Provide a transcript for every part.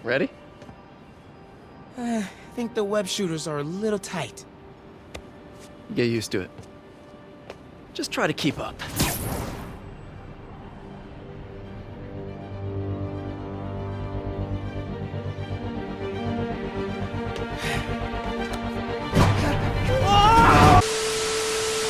Ready? I think the web shooters are a little tight. Get used to it. Just try to keep up.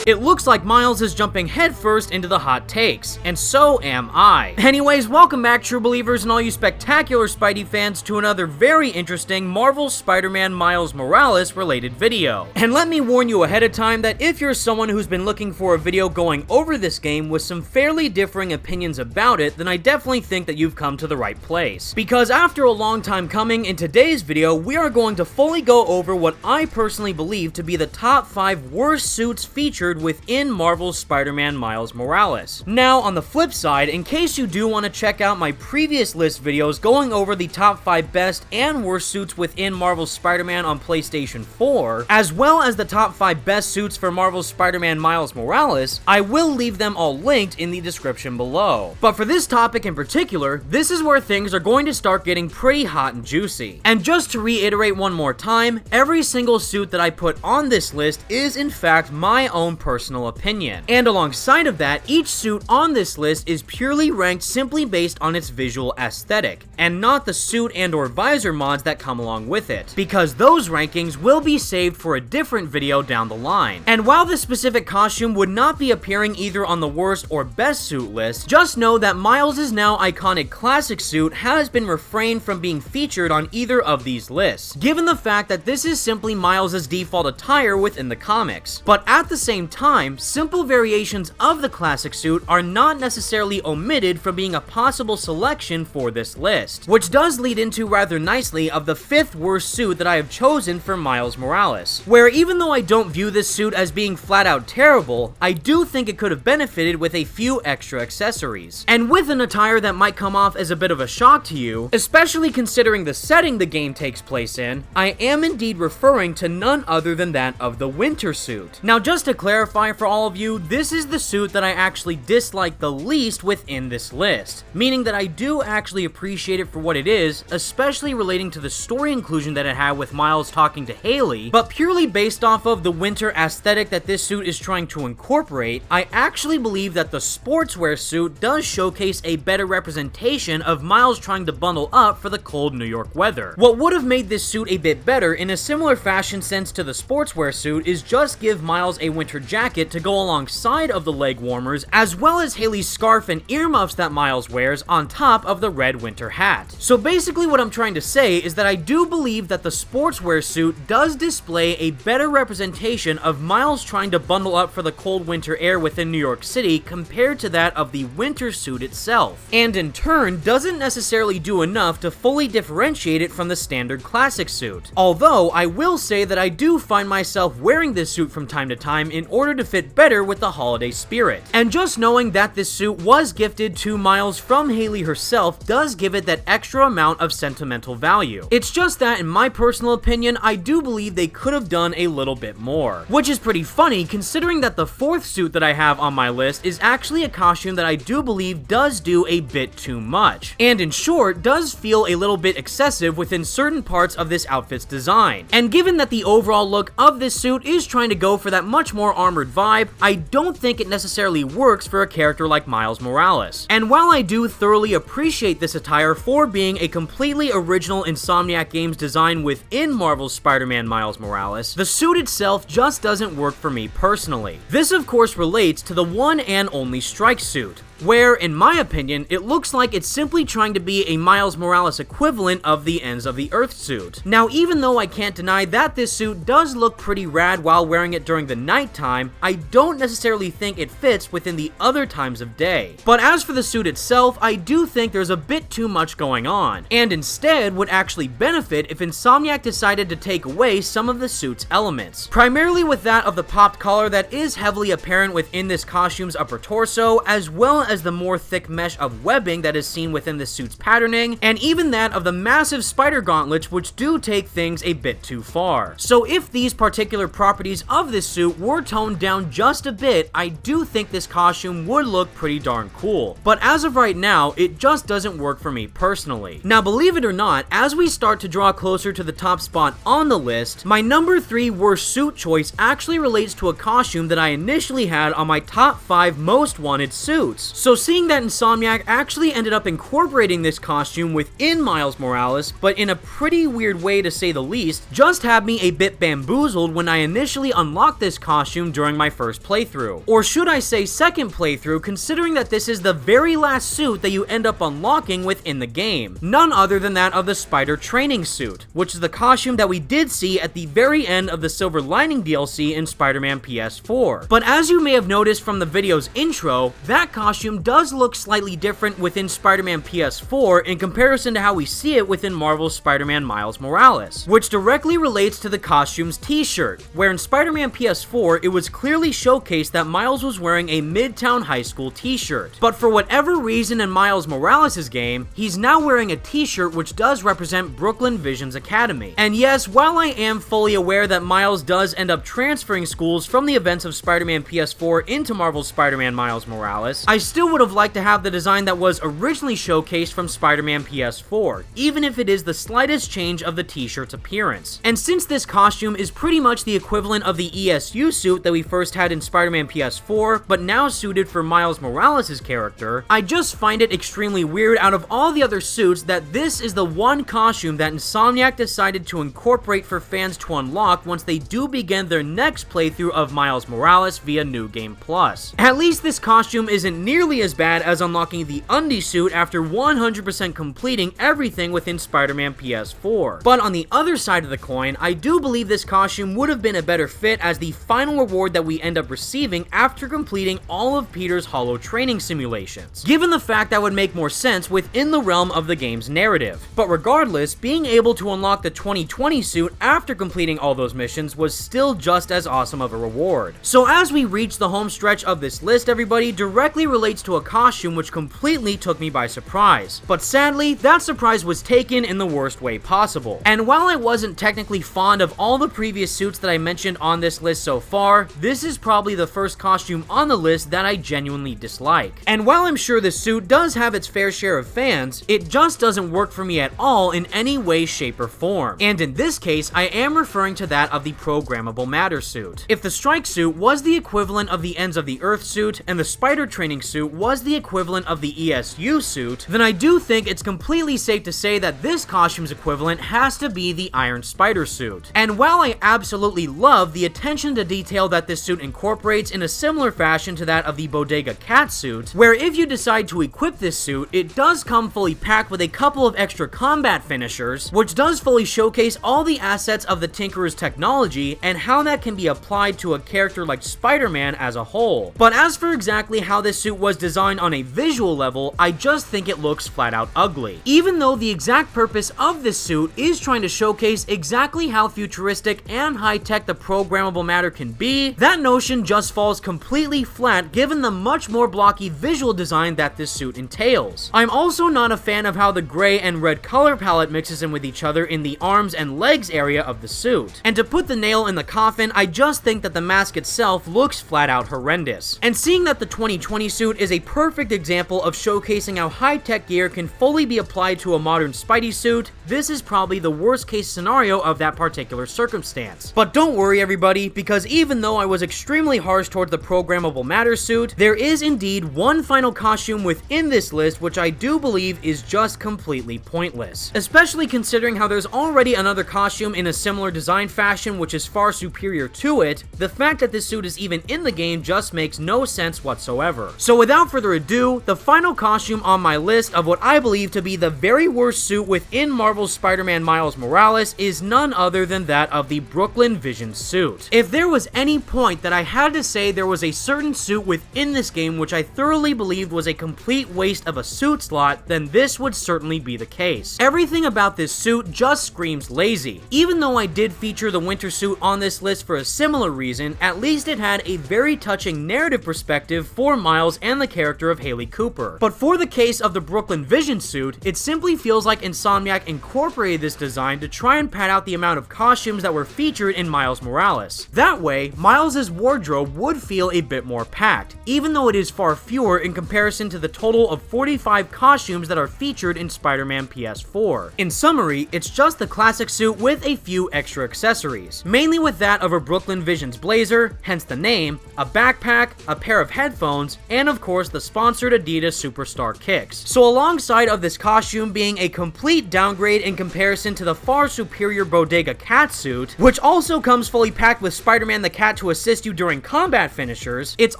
It looks like Miles is jumping headfirst into the hot takes, and so am I. Anyways, welcome back, true believers and all you spectacular Spidey fans, to another very interesting Marvel Spider-Man Miles Morales related video. And let me warn you ahead of time that if you're someone who's been looking for a video going over this game with some fairly differing opinions about it, then I definitely think that you've come to the right place. Because after a long time coming, in today's video, we are going to fully go over what I personally believe to be the top 5 worst suits featured within Marvel's Spider-Man Miles Morales. Now, on the flip side, in case you do want to check out my previous list videos going over the top 5 best and worst suits within Marvel's Spider-Man on PlayStation 4, as well as the top 5 best suits for Marvel's Spider-Man Miles Morales, I will leave them all linked in the description below. But for this topic in particular, this is where things are going to start getting pretty hot and juicy. And just to reiterate one more time, every single suit that I put on this list is in fact my own personal opinion. And alongside of that, each suit on this list is purely ranked simply based on its visual aesthetic, and not the suit and or visor mods that come along with it, because those rankings will be saved for a different video down the line. And while this specific costume would not be appearing either on the worst or best suit list, just know that Miles' now iconic classic suit has been refrained from being featured on either of these lists, given the fact that this is simply Miles' default attire within the comics. But at the same time, simple variations of the classic suit are not necessarily omitted from being a possible selection for this list, which does lead into rather nicely of the 5th worst suit that I have chosen for Miles Morales, where even though I don't view this suit as being flat out terrible, I do think it could have benefited with a few extra accessories. And with an attire that might come off as a bit of a shock to you, especially considering the setting the game takes place in, I am indeed referring to none other than that of the winter suit. Now, just to clarify for all of you, this is the suit that I actually dislike the least within this list, meaning that I do actually appreciate it for what it is, especially relating to the story inclusion that it had with Miles talking to Haley, but purely based off of the winter aesthetic that this suit is trying to incorporate, I actually believe that the sportswear suit does showcase a better representation of Miles trying to bundle up for the cold New York weather. What would have made this suit a bit better in a similar fashion sense to the sportswear suit is just give Miles a winter jacket to go alongside of the leg warmers, as well as Haley's scarf and earmuffs that Miles wears on top of the red winter hat. So basically what I'm trying to say is that I do believe that the sportswear suit does display a better representation of Miles trying to bundle up for the cold winter air within New York City compared to that of the winter suit itself, and in turn doesn't necessarily do enough to fully differentiate it from the standard classic suit. Although I will say that I do find myself wearing this suit from time to time in order to fit better with the holiday spirit. And just knowing that this suit was gifted to Miles from Haley herself does give it that extra amount of sentimental value. It's just that, in my personal opinion, I do believe they could have done a little bit more. Which is pretty funny considering that the 4th suit that I have on my list is actually a costume that I do believe does do a bit too much, and in short, does feel a little bit excessive within certain parts of this outfit's design. And given that the overall look of this suit is trying to go for that much more armored vibe, I don't think it necessarily works for a character like Miles Morales. And while I do thoroughly appreciate this attire for being a completely original Insomniac Games design within Marvel's Spider-Man Miles Morales, the suit itself just doesn't work for me personally. This of course relates to the one and only strike suit, where, in my opinion, it looks like it's simply trying to be a Miles Morales equivalent of the Ends of the Earth suit. Now, even though I can't deny that this suit does look pretty rad while wearing it during the nighttime, I don't necessarily think it fits within the other times of day. But as for the suit itself, I do think there's a bit too much going on, and instead would actually benefit if Insomniac decided to take away some of the suit's elements, primarily with that of the popped collar that is heavily apparent within this costume's upper torso, as well as the more thick mesh of webbing that is seen within the suit's patterning, and even that of the massive spider gauntlets, which do take things a bit too far. So if these particular properties of this suit were toned down just a bit, I do think this costume would look pretty darn cool. But as of right now, it just doesn't work for me personally. Now, believe it or not, as we start to draw closer to the top spot on the list, my number 3 worst suit choice actually relates to a costume that I initially had on my top 5 most wanted suits. So seeing that Insomniac actually ended up incorporating this costume within Miles Morales, but in a pretty weird way to say the least, just had me a bit bamboozled when I initially unlocked this costume during my first playthrough. Or should I say second playthrough, considering that this is the very last suit that you end up unlocking within the game. None other than that of the Spider training suit, which is the costume that we did see at the very end of the Silver Lining DLC in Spider-Man PS4. But as you may have noticed from the video's intro, that costume does look slightly different within Spider-Man PS4 in comparison to how we see it within Marvel's Spider-Man Miles Morales, which directly relates to the costume's t-shirt, where in Spider-Man PS4 it was clearly showcased that Miles was wearing a Midtown High School t-shirt. But for whatever reason in Miles Morales' game, he's now wearing a t-shirt which does represent Brooklyn Vision's Academy. And yes, while I am fully aware that Miles does end up transferring schools from the events of Spider-Man PS4 into Marvel's Spider-Man Miles Morales, I still would have liked to have the design that was originally showcased from Spider-Man PS4, even if it is the slightest change of the t-shirt's appearance. And since this costume is pretty much the equivalent of the ESU suit that we first had in Spider-Man PS4, but now suited for Miles Morales' character, I just find it extremely weird out of all the other suits that this is the one costume that Insomniac decided to incorporate for fans to unlock once they do begin their next playthrough of Miles Morales via New Game Plus. At least this costume isn't nearly as bad as unlocking the Undy suit after 100% completing everything within Spider-Man PS4. But on the other side of the coin, I do believe this costume would have been a better fit as the final reward that we end up receiving after completing all of Peter's Hollow training simulations, given the fact that would make more sense within the realm of the game's narrative. But regardless, being able to unlock the 2020 suit after completing all those missions was still just as awesome of a reward. So as we reach the home stretch of this list, everybody, directly relates to a costume which completely took me by surprise. But sadly, that surprise was taken in the worst way possible. And while I wasn't technically fond of all the previous suits that I mentioned on this list so far, this is probably the first costume on the list that I genuinely dislike. And while I'm sure this suit does have its fair share of fans, it just doesn't work for me at all in any way, shape, or form. And in this case, I am referring to that of the Programmable Matter suit. If the Strike suit was the equivalent of the Ends of the Earth suit, and the Spider training suit was the equivalent of the ESU suit, then I do think it's completely safe to say that this costume's equivalent has to be the Iron Spider suit. And while I absolutely love the attention to detail that this suit incorporates in a similar fashion to that of the Bodega Cat suit, where if you decide to equip this suit, it does come fully packed with a couple of extra combat finishers, which does fully showcase all the assets of the Tinkerer's technology and how that can be applied to a character like Spider-Man as a whole. But as for exactly how this suit was designed on a visual level, I just think it looks flat out ugly. Even though the exact purpose of this suit is trying to showcase exactly how futuristic and high-tech the programmable matter can be, that notion just falls completely flat given the much more blocky visual design that this suit entails. I'm also not a fan of how the gray and red color palette mixes in with each other in the arms and legs area of the suit. And to put the nail in the coffin, I just think that the mask itself looks flat out horrendous. And seeing that the 2020 suit is a perfect example of showcasing how high-tech gear can fully be applied to a modern Spidey suit, this is probably the worst case scenario of that particular circumstance. But don't worry everybody, because even though I was extremely harsh towards the Programmable Matter suit, there is indeed one final costume within this list which I do believe is just completely pointless. Especially considering how there's already another costume in a similar design fashion which is far superior to it, the fact that this suit is even in the game just makes no sense whatsoever. So without further ado, the final costume on my list of what I believe to be the very worst suit within Marvel's Spider-Man Miles Morales is none other than that of the Brooklyn Vision suit. If there was any point that I had to say there was a certain suit within this game which I thoroughly believed was a complete waste of a suit slot, then this would certainly be the case. Everything about this suit just screams lazy. Even though I did feature the winter suit on this list for a similar reason, at least it had a very touching narrative perspective for Miles and and the character of Haley Cooper. But for the case of the Brooklyn Vision suit, it simply feels like Insomniac incorporated this design to try and pad out the amount of costumes that were featured in Miles Morales. That way, Miles' wardrobe would feel a bit more packed, even though it is far fewer in comparison to the total of 45 costumes that are featured in Spider-Man PS4. In summary, it's just the classic suit with a few extra accessories, mainly with that of a Brooklyn Vision's blazer, hence the name, a backpack, a pair of headphones, and of course the sponsored Adidas Superstar kicks. So alongside of this costume being a complete downgrade in comparison to the far superior Bodega Cat suit, which also comes fully packed with Spider-Man the Cat to assist you during combat finishers, it's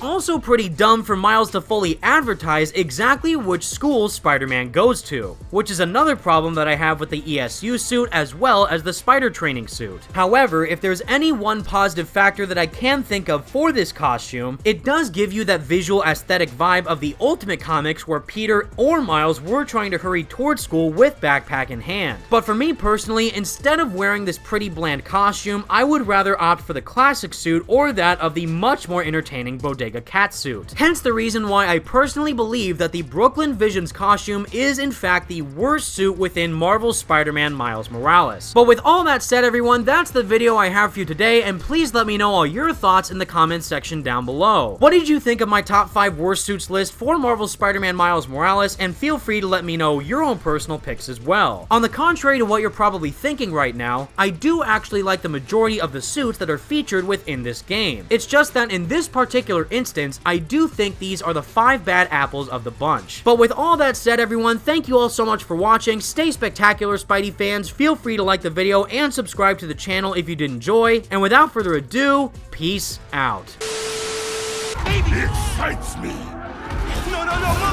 also pretty dumb for Miles to fully advertise exactly which school Spider-Man goes to, which is another problem that I have with the ESU suit as well as the Spider Training suit. However, if there's any one positive factor that I can think of for this costume, it does give you that visual aesthetic vibe of the Ultimate Comics where Peter or Miles were trying to hurry towards school with backpack in hand. But for me personally, instead of wearing this pretty bland costume, I would rather opt for the classic suit or that of the much more entertaining Bodega Cat suit. Hence the reason why I personally believe that the Brooklyn Vision's costume is in fact the worst suit within Marvel's Spider-Man Miles Morales. But with all that said everyone, that's the video I have for you today, and please let me know all your thoughts in the comments section down below. What did you think of my top 5 worst suits list for Marvel's Spider-Man Miles Morales, and feel free to let me know your own personal picks as well. On the contrary to what you're probably thinking right now, I do actually like the majority of the suits that are featured within this game. It's just that in this particular instance, I do think these are the 5 bad apples of the bunch. But with all that said everyone, thank you all so much for watching. Stay spectacular, Spidey fans. Feel free to like the video and subscribe to the channel if you did enjoy. And without further ado, peace out. It excites me. No,